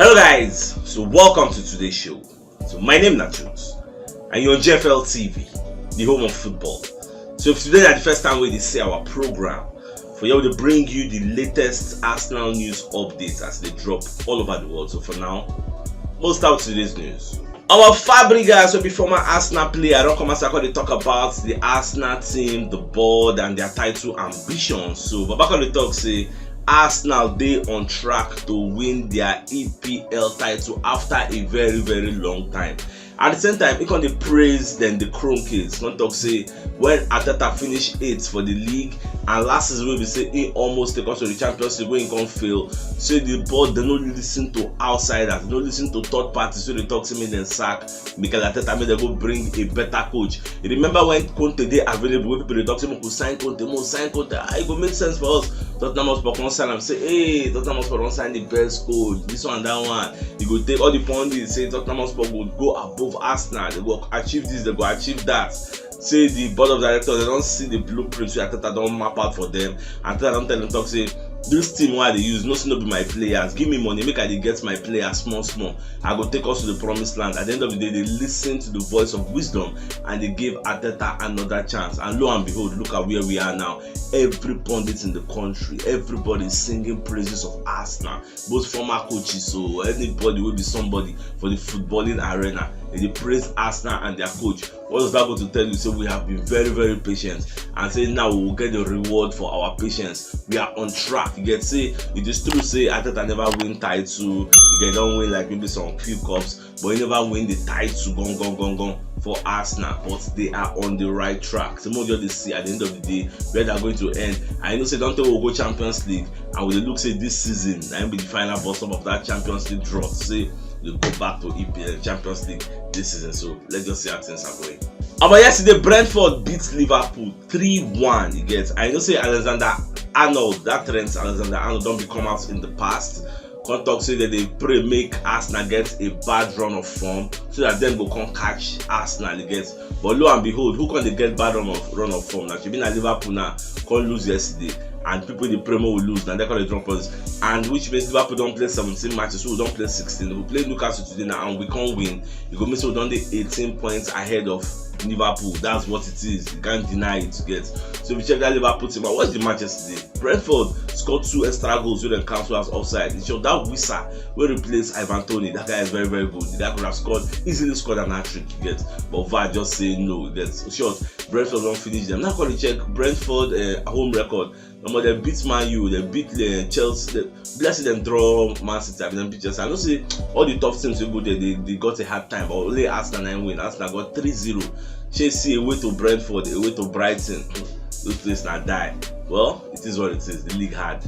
Hello guys, so welcome to today's show. So my name is Nachos and you're on JFL TV, the home of football. So if today is the first time we see our program, for you to bring you the latest Arsenal news updates as they drop all over the world. So for now, we'll start with today's news. Our Fabregas will be former Arsenal player. I don't come as I call to talk about the Arsenal team, the board and their title ambitions. So Babaka the talk say Arsenal they on track to win their EPL title after a very long time. At the same time, he can praise then the Kroenkes. Not talk say when Arteta finished 8th for the league and last season we say he almost take us to the Champions League when he can't fail. So the board they don't listen to outsiders, they don't listen to third parties. So they talk to me then sack Mikel Arteta, they go bring a better coach. You remember when Conte they available, when people they talk to me, sign Conte, it go make sense for us. Tottenham Hotspur can sign and say, hey, Tottenham Hotspur don't sign the best coach, this one, that one. You go take all the pundits, say Tottenham Hotspur would go above Arsenal, they go achieve this, they go achieve that. Say the board of directors, they don't see the blueprint, so Arteta don't map out for them. And Arteta don't tell them, talk, say, this team why they use, no be my players, give me money, make I get my players small. I go take us to the promised land. At the end of the day, they listen to the voice of wisdom and they give Arteta another chance. And lo and behold, look at where we are now. Every pundit in the country, everybody is singing praises of Arsenal, both former coaches, so anybody will be somebody for the footballing arena. They praise Arsenal and their coach. What is that going to tell you? So we have been very patient and say now we will get the reward for our patience. We are on track. You get say it is true say Arteta never win title. You get don't win like maybe some few cups, but you never win the title gone for Arsenal. But they are on the right track. So more just see at the end of the day where they are going to end. I know say don't tell we'll go Champions League and with the look say this season and be the final bottom of that Champions League draw. Say they go back to EPL Champions League this season. So let's just see how things are going. But yesterday Brentford beat Liverpool 3-1. You get I know say Alexander Arnold, that Trent Alexander-Arnold don't become out in the past. Can't talk say that they pray make Arsenal get a bad run of form so that them go come catch Arsenal. You get but lo and behold, who can they get bad run of form? Now she been at Liverpool now can't lose yesterday. And people in the Premier will lose, and they're going to drop us. And which means Liverpool don't play 17 matches, so we don't play 16. We play Newcastle today now, and we can't win. You go miss we don't 18 points ahead of Liverpool. That's what it is. You can't deny it. Get so we check that Liverpool team. But what's the match yesterday? Brentford scored 2 extra goals with the council as offside. It showed that Wissa will replace Ivan Toney. That guy is very good. The guy could have easily scored an hat-trick. Get but VAR just say no. Get short. Brentford don't finish them. Now call the check Brentford home record. They beat Man U, they beat Chelsea, blessed them draw Man City, and then beat Chelsea. I don't say all the top teams who go there, they got a hard time, but only Arsenal win. Arsenal got 3-0. Chelsea away to Brentford, away to Brighton. Those places now die. Well, it is what it is. The league hard.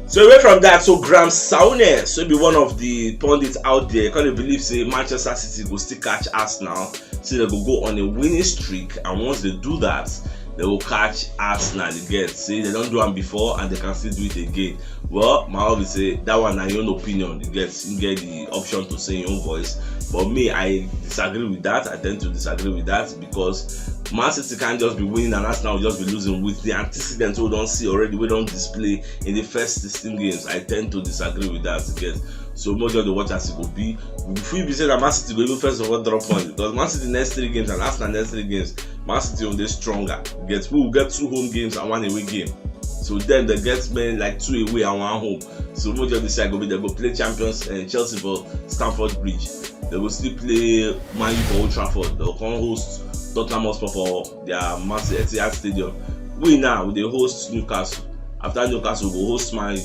So away from that, so Graham Souness, so be one of the pundits out there. Can't believe say Manchester City will still catch Arsenal. So they will go on a winning streak, and once they do that, they will catch Arsenal again. Say they don't do them before and they can still do it again. Well, my hobby say that one is your own opinion. You get the option to say your own voice. But me, I disagree with that. I tend to disagree with that because Man City can't just be winning and Arsenal will just be losing with the antecedents we don't see already, we don't display in the first 16 games. I tend to disagree with that again. So most of the watch as it will be. Before you be saying that Man City will even first of all drop points because Man City next 3 games and Arsenal next 3 games, Man City will be stronger. We will get 2 home games and 1 away game. So then they get like 2 away and 1 home. So most of the side they go play champions and Chelsea for Stamford Bridge. They will still play Man U for Old Trafford. They will come host Tottenham Hotspur for their massive Etihad Stadium. We now will host Newcastle. After Newcastle, we will host Man U.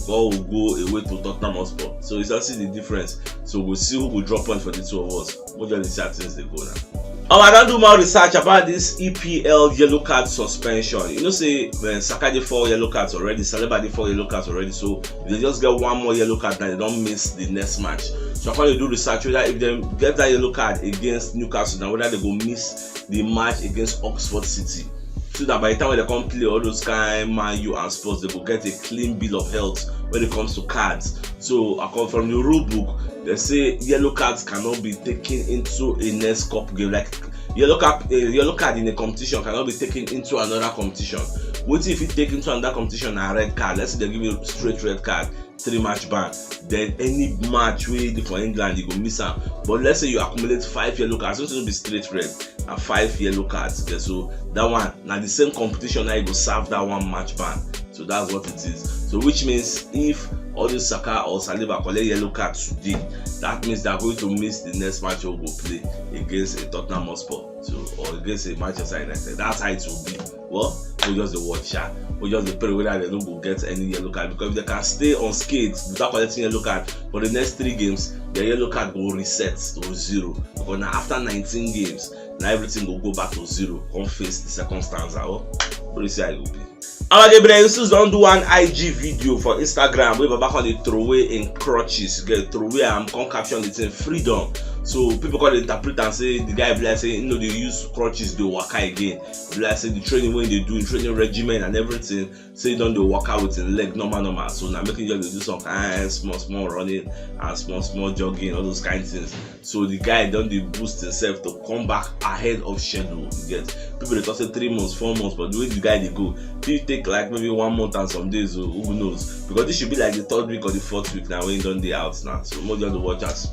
Will go away to Tottenham Hotspur. So it's also the difference. So we'll see who will drop points for the 2 of us. What are the things they go now? I don't do more research about this EPL yellow card suspension. You know, say when Saka did 4 yellow cards already, Saliba did 4 yellow cards already. So if they just get 1 more yellow card, now they don't miss the next match. So I'm going to do research whether if they get that yellow card against Newcastle, now whether they go miss the match against Oxford City. So that by the time when they come play all those kind Man U and Spurs, they will get a clean bill of health when it comes to cards. So according from the rule book, they say yellow cards cannot be taken into a next cup game. Like yellow card in a competition cannot be taken into another competition. What if you take into another competition a red card? Let's say they give you straight red card. 3-match ban. Then any match wey dey for England you go miss am. But let's say you accumulate 5 yellow cards, so be straight red and 5 yellow cards. Okay, so that one now the same competition now you go serve that 1 match ban. So that's what it is. So which means if all this Saka or Saliba collect yellow card today, that means they are going to miss the next match we will play against a Tottenham Hotspur, or against a Manchester United. That's how it will be. Well, we just the watch, we just the pray whether they don't go get any yellow card, because if they can stay on skates without collecting yellow card for the next 3 games, their yellow card will reset to 0. Because now after 19 games, now everything will go back to 0. Come face the second stanza. What do you say I will be? Gabriel Jesus don't do an IG video for Instagram. We back on the throwaway in crutches. Get throwaway and come caption the thing freedom. So people call it interpret and say the guy be like say they use crutches, they waka again. Be like say the training when they do training regimen and everything, say don't they walk out with the leg normal. So now making you do some kind small running and small jogging, all those kind of things. So the guy don't they boost himself to come back ahead of schedule. You get people they talk say 3 months, 4 months, but the way the guy they go, they take like maybe 1 month and some days, or who knows? Because this should be like the 3rd week or the 4th week now when done the out now. So more than the watchers.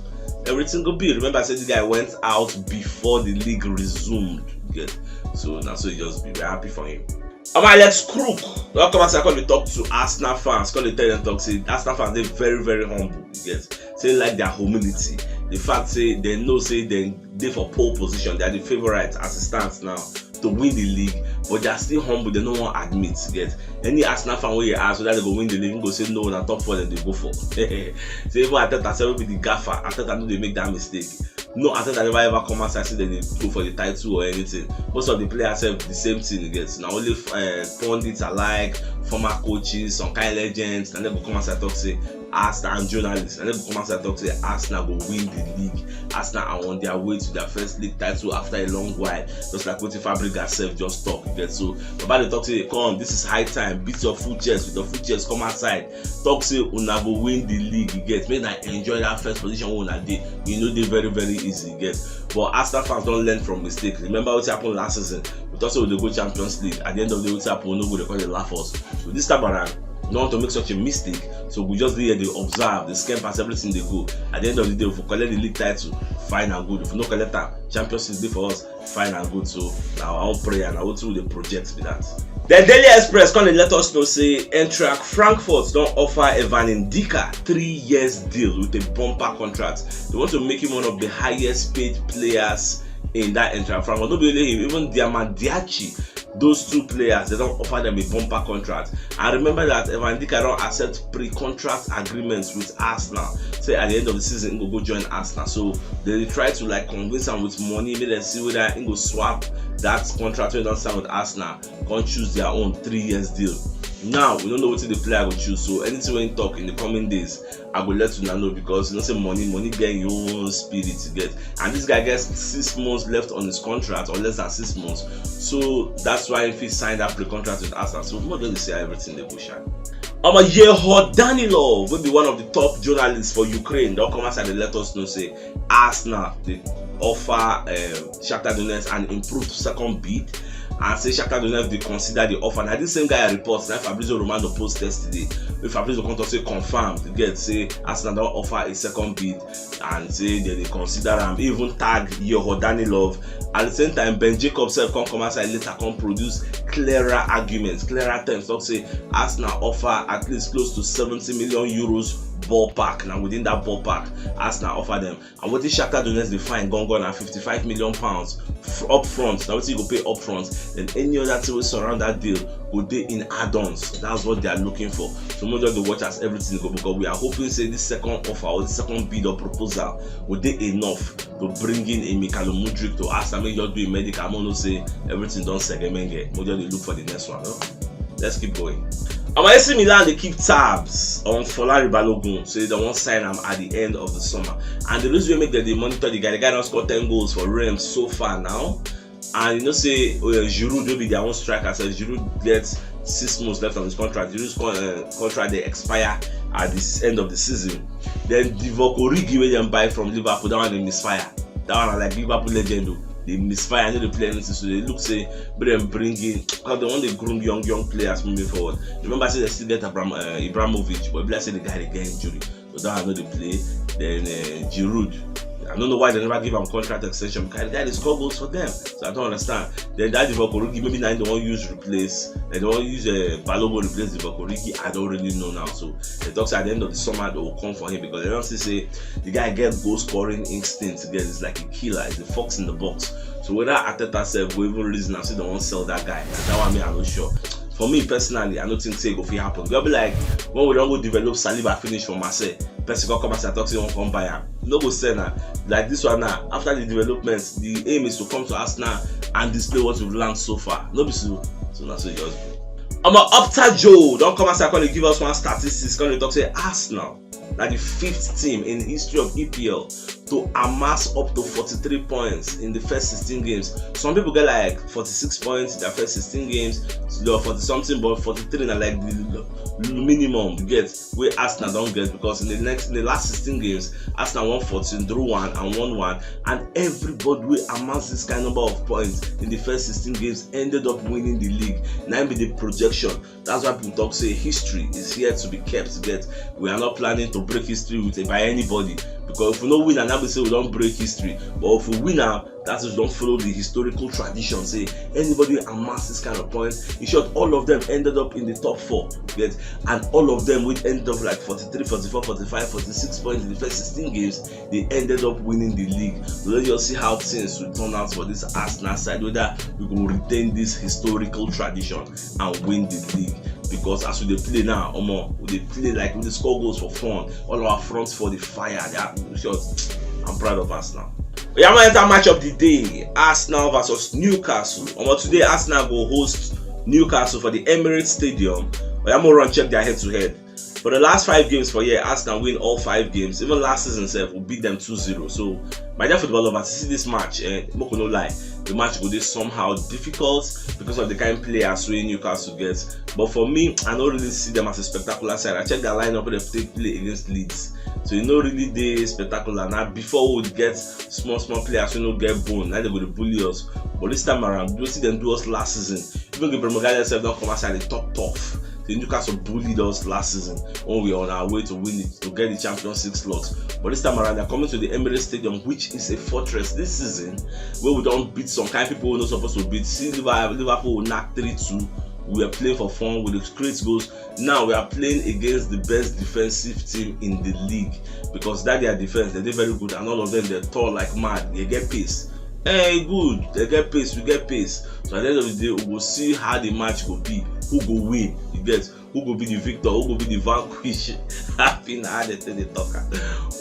Everything go be. Remember I said the guy went out before the league resumed. You get so now so you just be very happy for him. Alex Crook. Don't come and call me talk to Arsenal fans. Call the tell them talk. Say Arsenal fans they very humble. You get say like their humility. The fact say they know say they for pole position. They are the favourites as it stands now to win the league, but they are still humble. They don't want to admit. Get any Arsenal fan where you ask whether they go win the league, go say no, na top 4 then they go for. So even Arteta say will be the gaffer. Arteta know they make that mistake. No Arteta never ever come outside say they go for the title or anything. Most of the players have the same thing. You get now only pundits alike, former coaches, some kind of legends, and then go come outside talk say Arsenal and journalists, and then go come outside talk say Arsenal go win the league. Arsenal are on their way to their first league title after a long while. Just like what Fabregas self just talk. You get so about the talk say come, this is high time. Beat your full chest with your full chest. Come outside. Talk say una go win the league. You get make I enjoy that first position when una dey. You know they very easy. You get but Arsenal fans don't learn from mistakes. Remember what happened last season? We thought so they go Champions League. At the end of the day, what happened? We know what they call the laughers. So this time around, don't want to make such a mistake. So we just be here, they observe, they scan past everything they go. At the end of the day, if we collect the league title, fine and good. If we no collect that Champions League for us, fine and good. So now our own prayer and our through the project with that. The Daily Express come let us know say Eintracht Frankfurt don't offer Evan Ndicka 3 years deal with a bumper contract. They want to make him one of the highest paid players in that Eintracht Frankfurt. Not only him, even Diamant Diachi. Those 2 players, they don't offer them a bumper contract. And remember that Evan Ndicka don't accept pre-contract agreements with Arsenal. Say at the end of the season, he go join Arsenal. So they try to like convince him with money, make them see whether he go swap that contract when they don't sign with Arsenal, can't choose their own 3 years deal. Now we don't know what the player will choose. So anything when talk in the coming days, I will let you know because you know say money get your own spirit to get. And this guy gets 6 months left on his contract or less than 6 months. So that's why if he signed that pre-contract with Arsenal, so we're not going to see everything they push at. Yehor Danilov will be one of the top journalists for Ukraine. They'll come outside and let us know say Arsenal they offer Shakhtar Donetsk an improved second bid. And say Shakhtar Donetsk they consider the offer. Now this same guy reports that Fabrizio Romano post yesterday. If Fabrizio Romano say confirmed, they get say Arsenal don't offer a second bid and say they consider him. Even tag Yehor Danilov. At the same time, Ben Jacobs come outside later come produce clearer arguments, clearer terms. Talk say Arsenal offer at least close to 70 million euros ballpark. Now within that ballpark, Arsenal offer them. And what is Shakhtar Donetsk they find gone at 55 million pounds up front. Now what you go pay up front, then any other thing will surround that deal will they in add-ons. That's what they are looking for. So most of the watchers everything go because we are hoping say this second offer or this second bid or proposal will they enough to bring in a Mikhailo Mudryk to Arsenal. Make just do a medical. I'm gonna say everything done segment. Most of they look for the next one. No? Let's keep going. AC Milan they keep tabs on Folari Balogun, so they don't want to sign him at the end of the summer. And the reason we make that they monitor the guy don't score 10 goals for Reims so far now. And you know say Giroud will be their own striker. So Giroud gets 6 months left on his contract. Giroud's contract they expire at the end of the season. Then Divock Origi when they buy from Liverpool, that one they misfire. That one like Liverpool legend. they misfire, they play anything, so they look say, but then bring in, how they want to groom young players moving forward. Remember, I said they still get Ibrahimovic, but if I say the guy they get injury, so that I know they play. Then Giroud, I don't know why they never give him contract extension because the guy they score goals for them, so I don't understand. Then that Divock Origi, maybe now they won't use replace, they don't use Balogun replace Divock Origi. I don't really know now. So the talks at the end of the summer they will come for him because they don't say the guy get goal scoring instinct again. It's like a killer, it's a fox in the box. So whether Arteta self will even reason and say they won't sell that guy, that one I'm not sure. For me personally, I don't think say go fit happen. They'll be like when we don't go develop Saliba finish for Marseille, person come and say talk say won't come buy him. No go say now. Like this one now, after the development, the aim is to come to Arsenal and display what we've learned so far. No be so that's what yours be. I'm Opta Joe. Don't come and say gonna give us one statistics. Gonna talk say Arsenal, like the 5th team in the history of EPL to amass up to 43 points in the first 16 games. Some people get like 46 points in their first 16 games, so they're 40 something, but 43 are like the minimum you get where Arsenal don't get, because in the last 16 games, Arsenal won 14, drew 1 and won 1, and everybody will amass this kind of number of points in the first 16 games ended up winning the league. Now be the projection. That's why people talk say history is here to be kept. Get we are not planning to break history by anybody, because if we don't win, and we say we don't break history, but if we win now, that's if we don't follow the historical tradition. Say anybody amass this kind of points. In short, all of them ended up in the top 4. Get, and all of them would end up like 43, 44, 45, 46 points in the first 16 games. They ended up winning the league. So let's just see how things will turn out for this Arsenal side, whether we will retain this historical tradition and win the league. Because as we play now, they play like we score goals for fun. All our fronts for the fire. I'm proud of Arsenal. We are going to enter match of the day: Arsenal versus Newcastle. Today, Arsenal will host Newcastle for the Emirates Stadium. We are going to run check their head-to-head. For the last 5 games for year, Arsenal win all 5 games. Even last season, we beat them 2-0. So, my dear football lovers, see this match, no lie, the match will be somehow difficult because of the kind of players we Newcastle gets. But for me, I don't really see them as a spectacular side. I checked their lineup when they play against Leeds. So you know really they spectacular. Now before we would get small players who don't get bone, now they go to bully us. But this time around, we see them do us last season. Even the Premier League themselves don't come outside the top tough. The Newcastle bullied us last season when we were on our way to win it, to get the Champions League slots. But this time around, they're coming to the Emirates Stadium, which is a fortress this season, where we don't beat some kind of people we're not supposed to beat. See, Liverpool will knock 3-2. We are playing for fun with the great goals. Now we are playing against the best defensive team in the league, because that their defense, they're very good, and all of them, they're tall like mad. They get pace. Hey, good. They get pace. We get pace. So at the end of the day, we will see how the match will be. Who go win? You get who will be the victor? Who will be the vanquish? Happy now they tell the talker.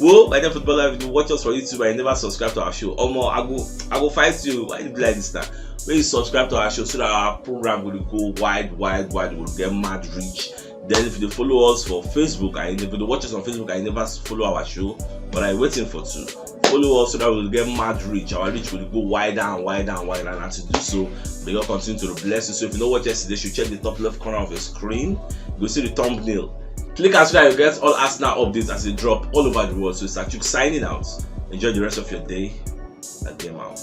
Well, my dear footballer, if you watch us for YouTube and you never subscribe to our show, I go fight you. Why you be like this now? When you subscribe to our show, so that our program will go wide, will get mad reach. Then if you follow us for Facebook, and if you watch us on Facebook, I never follow our show, but I'm waiting for to follow us so that we'll get mad reach. Our reach will go wider and wider and wider, and to do so, may God continue to bless you. So if you know what yesterday, you should check the top left corner of your screen. You'll see the thumbnail. Click as well, you get all Arsenal updates as they drop all over the world. So it's Achuk signing out. Enjoy the rest of your day. And game out.